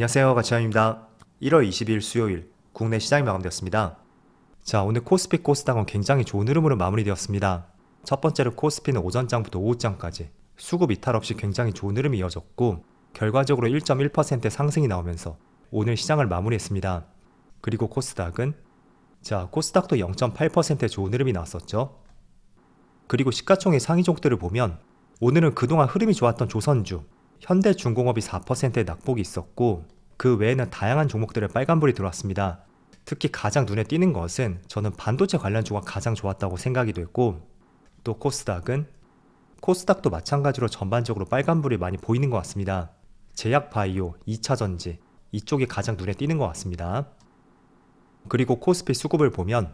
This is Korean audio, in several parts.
안녕하세요, 가치환입니다. 1월 20일 수요일 국내 시장이 마감되었습니다. 자, 오늘 코스피 코스닥은 굉장히 좋은 흐름으로 마무리되었습니다. 첫 번째로 코스피는 오전장부터 오후장까지 수급 이탈 없이 굉장히 좋은 흐름이 이어졌고 결과적으로 1.1% 상승이 나오면서 오늘 시장을 마무리했습니다. 그리고 코스닥은 코스닥도 0.8% 좋은 흐름이 나왔었죠. 그리고 시가총액 상위 종목들을 보면 오늘은 그동안 흐름이 좋았던 조선주, 현대중공업이 4%의 낙폭이 있었고 그 외에는 다양한 종목들의 빨간불이 들어왔습니다. 특히 가장 눈에 띄는 것은 저는 반도체 관련주가 가장 좋았다고 생각이 됐고 또 코스닥도 마찬가지로 전반적으로 빨간불이 많이 보이는 것 같습니다. 제약바이오, 2차전지 이쪽이 가장 눈에 띄는 것 같습니다. 그리고 코스피 수급을 보면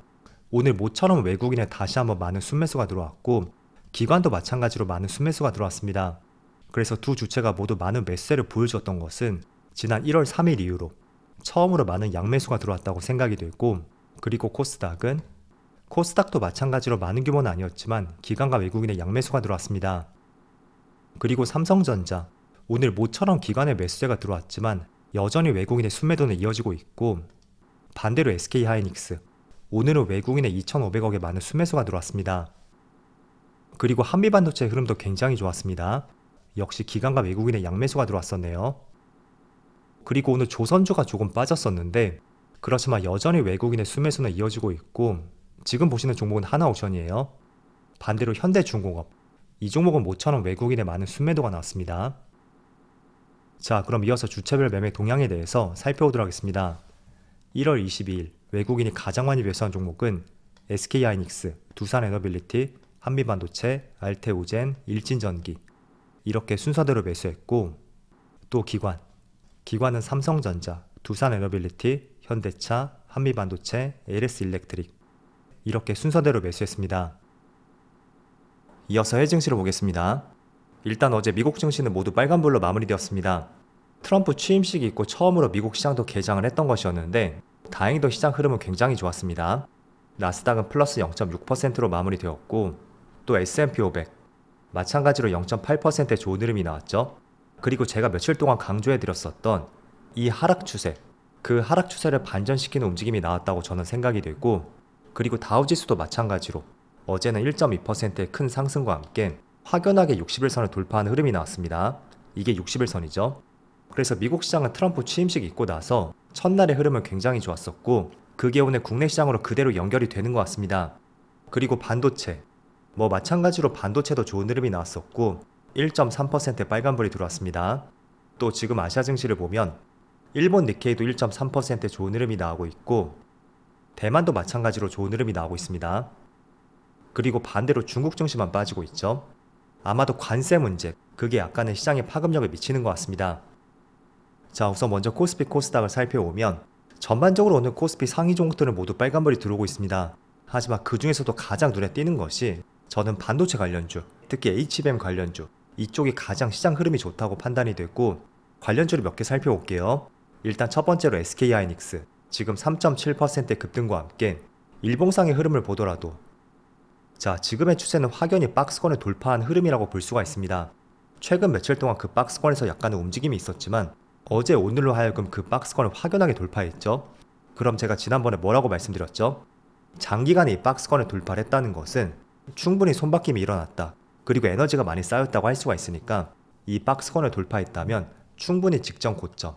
오늘 모처럼 외국인에 다시 한번 많은 순매수가 들어왔고 기관도 마찬가지로 많은 순매수가 들어왔습니다. 그래서 두 주체가 모두 많은 매수세를 보여주었던 것은 지난 1월 3일 이후로 처음으로 많은 양매수가 들어왔다고 생각이 됐고 그리고 코스닥도 마찬가지로 많은 규모는 아니었지만 기관과 외국인의 양매수가 들어왔습니다. 그리고 삼성전자 오늘 모처럼 기관의 매수세가 들어왔지만 여전히 외국인의 순매도는 이어지고 있고 반대로 SK하이닉스 오늘은 외국인의 2,500억의 많은 순매수가 들어왔습니다. 그리고 한미반도체의 흐름도 굉장히 좋았습니다. 역시 기관과 외국인의 양매수가 들어왔었네요. 그리고 오늘 조선주가 조금 빠졌었는데 그렇지만 여전히 외국인의 순매수는 이어지고 있고 지금 보시는 종목은 하나옵션이에요. 반대로 현대중공업 이 종목은 모처럼 외국인의 많은 순매도가 나왔습니다. 자, 그럼 이어서 주체별 매매 동향에 대해서 살펴보도록 하겠습니다. 1월 22일 외국인이 가장 많이 매수한 종목은 SK하이닉스, 두산에너빌리티, 한미반도체, 알테오젠, 일진전기 이렇게 순서대로 매수했고 또 기관은 삼성전자, 두산에너빌리티, 현대차, 한미반도체, LS일렉트릭 이렇게 순서대로 매수했습니다. 이어서 해외 증시를 보겠습니다. 일단 어제 미국 증시는 모두 빨간불로 마무리되었습니다. 트럼프 취임식이 있고 처음으로 미국 시장도 개장을 했던 것이었는데 다행히도 시장 흐름은 굉장히 좋았습니다. 나스닥은 플러스 0.6%로 마무리되었고 또 S&P 500 마찬가지로 0.8%의 좋은 흐름이 나왔죠. 그리고 제가 며칠 동안 강조해드렸었던 이 하락 추세, 그 하락 추세를 반전시키는 움직임이 나왔다고 저는 생각이 되고 그리고 다우지수도 마찬가지로 어제는 1.2%의 큰 상승과 함께 확연하게 60일선을 돌파하는 흐름이 나왔습니다. 이게 60일선이죠. 그래서 미국 시장은 트럼프 취임식 있고 나서 첫날의 흐름은 굉장히 좋았었고 그게 오늘 국내 시장으로 그대로 연결이 되는 것 같습니다. 그리고 반도체 마찬가지로 반도체도 좋은 흐름이 나왔었고 1.3%의 빨간불이 들어왔습니다. 또 지금 아시아 증시를 보면 일본 니케이도 1.3%의 좋은 흐름이 나오고 있고 대만도 마찬가지로 좋은 흐름이 나오고 있습니다. 그리고 반대로 중국 증시만 빠지고 있죠. 아마도 관세 문제, 그게 약간의 시장에 파급력을 미치는 것 같습니다. 자, 우선 먼저 코스피 코스닥을 살펴보면 전반적으로 오늘 코스피 상위 종목들은 모두 빨간불이 들어오고 있습니다. 하지만 그 중에서도 가장 눈에 띄는 것이 저는 반도체 관련주, 특히 HBM 관련주 이쪽이 가장 시장 흐름이 좋다고 판단이 됐고 관련주를 몇 개 살펴볼게요. 일단 첫 번째로 SK하이닉스 지금 3.7%의 급등과 함께 일봉상의 흐름을 보더라도 지금의 추세는 확연히 박스권을 돌파한 흐름이라고 볼 수가 있습니다. 최근 며칠 동안 그 박스권에서 약간의 움직임이 있었지만 어제 오늘로 하여금 그 박스권을 확연하게 돌파했죠. 그럼 제가 지난번에 뭐라고 말씀드렸죠? 장기간에 이 박스권을 돌파를 했다는 것은 충분히 손바뀜이 일어났다. 그리고 에너지가 많이 쌓였다고 할 수가 있으니까 이 박스권을 돌파했다면 충분히 직전 고점,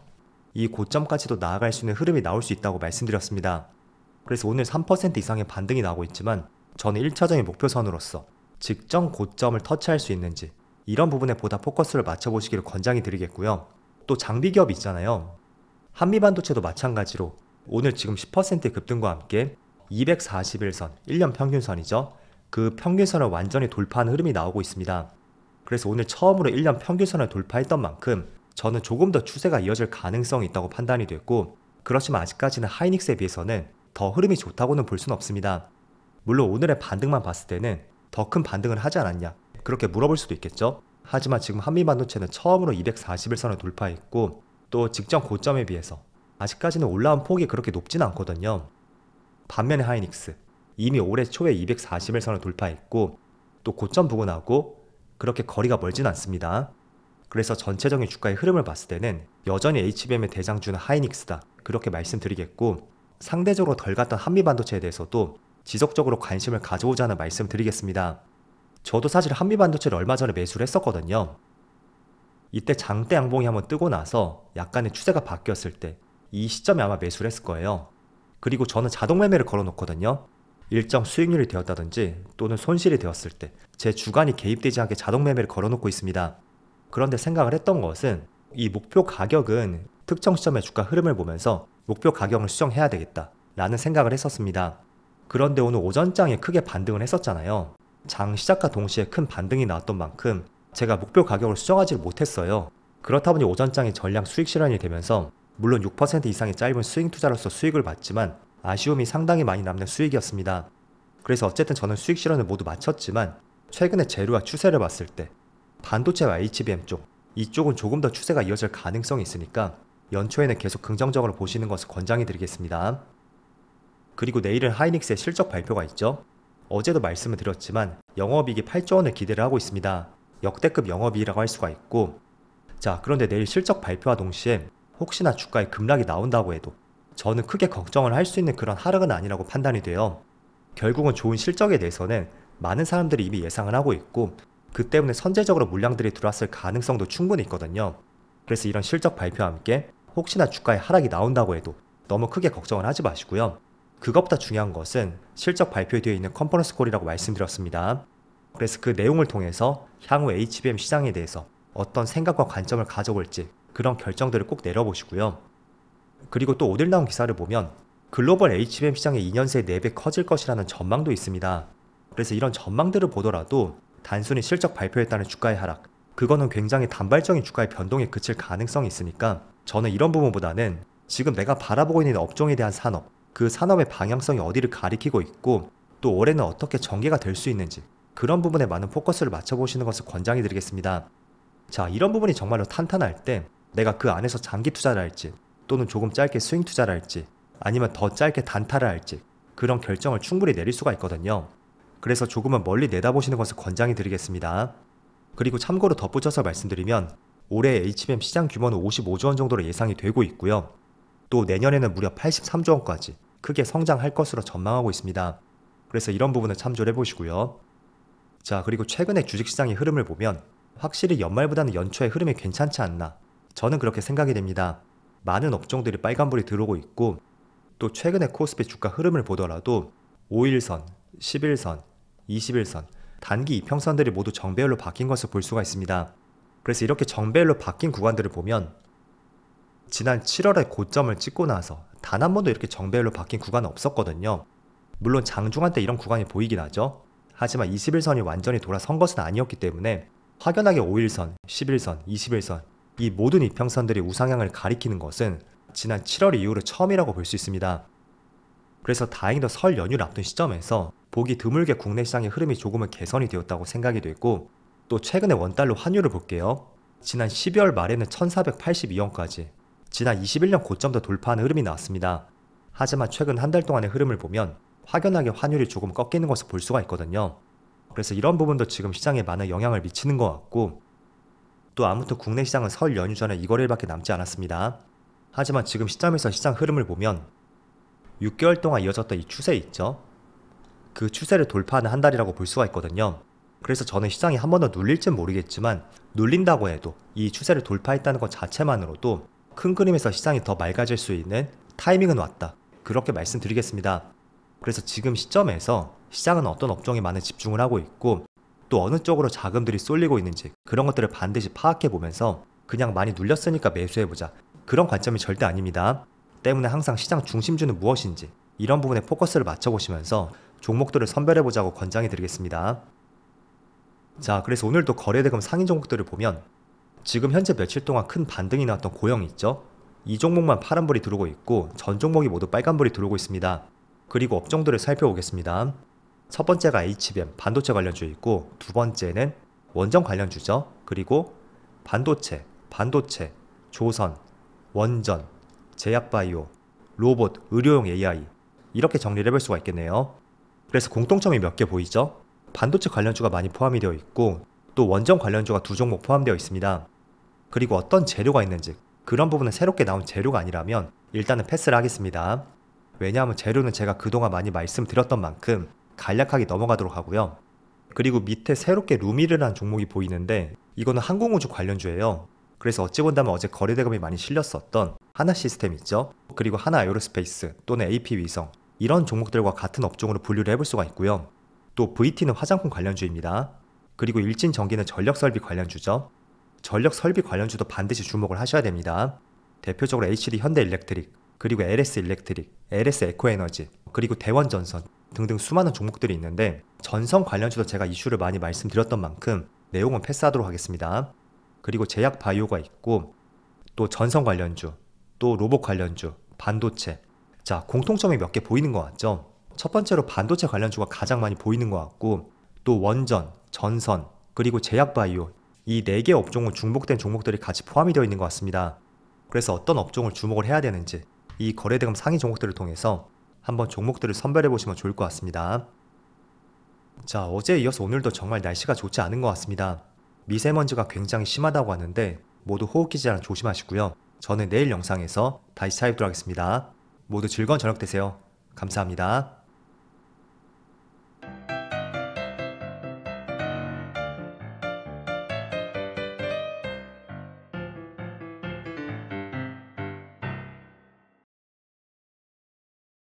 이 고점까지도 나아갈 수 있는 흐름이 나올 수 있다고 말씀드렸습니다. 그래서 오늘 3% 이상의 반등이 나오고 있지만 저는 1차적인 목표선으로서 직전 고점을 터치할 수 있는지 이런 부분에 보다 포커스를 맞춰보시기를 권장이 드리겠고요. 또 장비 기업이 있잖아요. 한미반도체도 마찬가지로 오늘 지금 10%의 급등과 함께 241선, 1년 평균선이죠. 그 평균선을 완전히 돌파하는 흐름이 나오고 있습니다. 그래서 오늘 처음으로 1년 평균선을 돌파했던 만큼 저는 조금 더 추세가 이어질 가능성이 있다고 판단이 됐고 그렇지만 아직까지는 하이닉스에 비해서는 더 흐름이 좋다고는 볼 수는 없습니다. 물론 오늘의 반등만 봤을 때는 더 큰 반등을 하지 않았냐 그렇게 물어볼 수도 있겠죠. 하지만 지금 한미반도체는 처음으로 241선을 돌파했고 또 직전 고점에 비해서 아직까지는 올라온 폭이 그렇게 높지는 않거든요. 반면에 하이닉스 이미 올해 초에 241선을 돌파했고 또 고점 부근하고 그렇게 거리가 멀진 않습니다. 그래서 전체적인 주가의 흐름을 봤을 때는 여전히 HBM의 대장주는 하이닉스다, 그렇게 말씀드리겠고, 상대적으로 덜 갔던 한미반도체에 대해서도 지속적으로 관심을 가져오자는 말씀 드리겠습니다. 저도 사실 한미반도체를 얼마 전에 매수를 했었거든요. 이때 장대 양봉이 한번 뜨고 나서 약간의 추세가 바뀌었을 때 이 시점에 아마 매수를 했을 거예요. 그리고 저는 자동 매매를 걸어 놓거든요. 일정 수익률이 되었다든지 또는 손실이 되었을 때 제 주관이 개입되지 않게 자동 매매를 걸어 놓고 있습니다. 그런데 생각을 했던 것은 이 목표 가격은 특정 시점의 주가 흐름을 보면서 목표 가격을 수정해야 되겠다 라는 생각을 했었습니다. 그런데 오늘 오전장에 크게 반등을 했었잖아요. 장 시작과 동시에 큰 반등이 나왔던 만큼 제가 목표 가격을 수정하지 못했어요. 그렇다 보니 오전장에 전량 수익 실현이 되면서 물론 6% 이상의 짧은 스윙 투자로서 수익을 봤지만 아쉬움이 상당히 많이 남는 수익이었습니다. 그래서 어쨌든 저는 수익 실현을 모두 마쳤지만 최근의 재료와 추세를 봤을 때 반도체와 HBM 쪽, 이쪽은 조금 더 추세가 이어질 가능성이 있으니까 연초에는 계속 긍정적으로 보시는 것을 권장해 드리겠습니다. 그리고 내일은 하이닉스의 실적 발표가 있죠. 어제도 말씀을 드렸지만 영업이익이 8조 원을 기대를 하고 있습니다. 역대급 영업이익이라고 할 수가 있고, 자, 그런데 내일 실적 발표와 동시에 혹시나 주가에 급락이 나온다고 해도 저는 크게 걱정을 할 수 있는 그런 하락은 아니라고 판단이 돼요. 결국은 좋은 실적에 대해서는 많은 사람들이 이미 예상을 하고 있고, 그 때문에 선제적으로 물량들이 들어왔을 가능성도 충분히 있거든요. 그래서 이런 실적 발표와 함께 혹시나 주가에 하락이 나온다고 해도 너무 크게 걱정을 하지 마시고요. 그것보다 중요한 것은 실적 발표에 되어 있는 컨퍼런스 콜이라고 말씀드렸습니다. 그래서 그 내용을 통해서 향후 HBM 시장에 대해서 어떤 생각과 관점을 가져올지 그런 결정들을 꼭 내려보시고요. 그리고 또 오늘 나온 기사를 보면 글로벌 HBM 시장의 2년 새에 4배 커질 것이라는 전망도 있습니다. 그래서 이런 전망들을 보더라도 단순히 실적 발표에 따른 주가의 하락, 그거는 굉장히 단발적인 주가의 변동에 그칠 가능성이 있으니까 저는 이런 부분보다는 지금 내가 바라보고 있는 업종에 대한 산업, 그 산업의 방향성이 어디를 가리키고 있고 또 올해는 어떻게 전개가 될 수 있는지 그런 부분에 많은 포커스를 맞춰보시는 것을 권장해 드리겠습니다. 자, 이런 부분이 정말로 탄탄할 때 내가 그 안에서 장기 투자를 할지 또는 조금 짧게 스윙 투자를 할지 아니면 더 짧게 단타를 할지 그런 결정을 충분히 내릴 수가 있거든요. 그래서 조금은 멀리 내다보시는 것을 권장해 드리겠습니다. 그리고 참고로 덧붙여서 말씀드리면 올해 HBM 시장 규모는 55조 원 정도로 예상이 되고 있고요. 또 내년에는 무려 83조 원까지 크게 성장할 것으로 전망하고 있습니다. 그래서 이런 부분을 참조를 해보시고요. 자, 그리고 최근의 주식시장의 흐름을 보면 확실히 연말보다는 연초의 흐름이 괜찮지 않나, 저는 그렇게 생각이 됩니다. 많은 업종들이 빨간불이 들어오고 있고 또 최근의 코스피 주가 흐름을 보더라도 5일선, 11선, 21선, 단기 이평선들이 모두 정배열로 바뀐 것을 볼 수가 있습니다. 그래서 이렇게 정배열로 바뀐 구간들을 보면 지난 7월에 고점을 찍고 나서 단 한 번도 이렇게 정배열로 바뀐 구간은 없었거든요. 물론 장중한 때 이런 구간이 보이긴 하죠. 하지만 21선이 완전히 돌아선 것은 아니었기 때문에 확연하게 5일선, 11선, 21선 이 모든 이평선들이 우상향을 가리키는 것은 지난 7월 이후로 처음이라고 볼 수 있습니다. 그래서 다행히도 설 연휴를 앞둔 시점에서 보기 드물게 국내 시장의 흐름이 조금은 개선이 되었다고 생각이 되고, 또 최근에 원달러 환율을 볼게요. 지난 12월 말에는 1482원까지 지난 21년 고점도 돌파하는 흐름이 나왔습니다. 하지만 최근 한 달 동안의 흐름을 보면 확연하게 환율이 조금 꺾이는 것을 볼 수가 있거든요. 그래서 이런 부분도 지금 시장에 많은 영향을 미치는 것 같고, 또 아무튼 국내 시장은 설 연휴 전에 2거래일밖에 남지 않았습니다. 하지만 지금 시점에서 시장 흐름을 보면 6개월 동안 이어졌던 이 추세 있죠? 그 추세를 돌파하는 한 달이라고 볼 수가 있거든요. 그래서 저는 시장이 한 번 더 눌릴진 모르겠지만 눌린다고 해도 이 추세를 돌파했다는 것 자체만으로도 큰 그림에서 시장이 더 맑아질 수 있는 타이밍은 왔다, 그렇게 말씀드리겠습니다. 그래서 지금 시점에서 시장은 어떤 업종에 많은 집중을 하고 있고 또 어느 쪽으로 자금들이 쏠리고 있는지 그런 것들을 반드시 파악해 보면서 그냥 많이 눌렸으니까 매수해보자, 그런 관점이 절대 아닙니다. 때문에 항상 시장 중심주는 무엇인지 이런 부분에 포커스를 맞춰보시면서 종목들을 선별해보자고 권장해 드리겠습니다. 자, 그래서 오늘도 거래대금 상위 종목들을 보면 지금 현재 며칠 동안 큰 반등이 나왔던 고영이 있죠? 이 종목만 파란불이 들어오고 있고 전 종목이 모두 빨간불이 들어오고 있습니다. 그리고 업종들을 살펴보겠습니다. 첫 번째가 HBM, 반도체 관련주에 있고 두 번째는 원전 관련주죠. 그리고 반도체, 조선, 원전, 제약바이오, 로봇, 의료용 AI 이렇게 정리를 해볼 수가 있겠네요. 그래서 공통점이 몇 개 보이죠? 반도체 관련주가 많이 포함이 되어 있고 또 원전 관련주가 두 종목 포함되어 있습니다. 그리고 어떤 재료가 있는지, 그런 부분은 새롭게 나온 재료가 아니라면 일단은 패스를 하겠습니다. 왜냐하면 재료는 제가 그동안 많이 말씀드렸던 만큼 간략하게 넘어가도록 하고요. 그리고 밑에 새롭게 루미르라는 종목이 보이는데 이거는 항공우주 관련주예요. 그래서 어찌 본다면 어제 거래대금이 많이 실렸었던 하나시스템 있죠? 그리고 하나에어로스페이스 또는 AP위성, 이런 종목들과 같은 업종으로 분류를 해볼 수가 있고요. 또 VT는 화장품 관련주입니다. 그리고 일진전기는 전력설비 관련주죠. 전력설비 관련주도 반드시 주목을 하셔야 됩니다. 대표적으로 HD 현대일렉트릭, 그리고 LS일렉트릭, LS에코에너지, 그리고 대원전선 등등 수많은 종목들이 있는데 전선 관련주도 제가 이슈를 많이 말씀드렸던 만큼 내용은 패스하도록 하겠습니다. 그리고 제약 바이오가 있고 또 전선 관련주, 또 로봇 관련주, 반도체. 자, 공통점이 몇 개 보이는 것 같죠? 첫 번째로 반도체 관련주가 가장 많이 보이는 것 같고 또 원전, 전선, 그리고 제약 바이오, 이 4개 업종은 중복된 종목들이 같이 포함이 되어 있는 것 같습니다. 그래서 어떤 업종을 주목을 해야 되는지 이 거래대금 상위 종목들을 통해서 한번 종목들을 선별해 보시면 좋을 것 같습니다. 자, 어제에 이어서 오늘도 정말 날씨가 좋지 않은 것 같습니다. 미세먼지가 굉장히 심하다고 하는데 모두 호흡기 질환 조심하시고요. 저는 내일 영상에서 다시 찾아뵙도록 하겠습니다. 모두 즐거운 저녁 되세요. 감사합니다.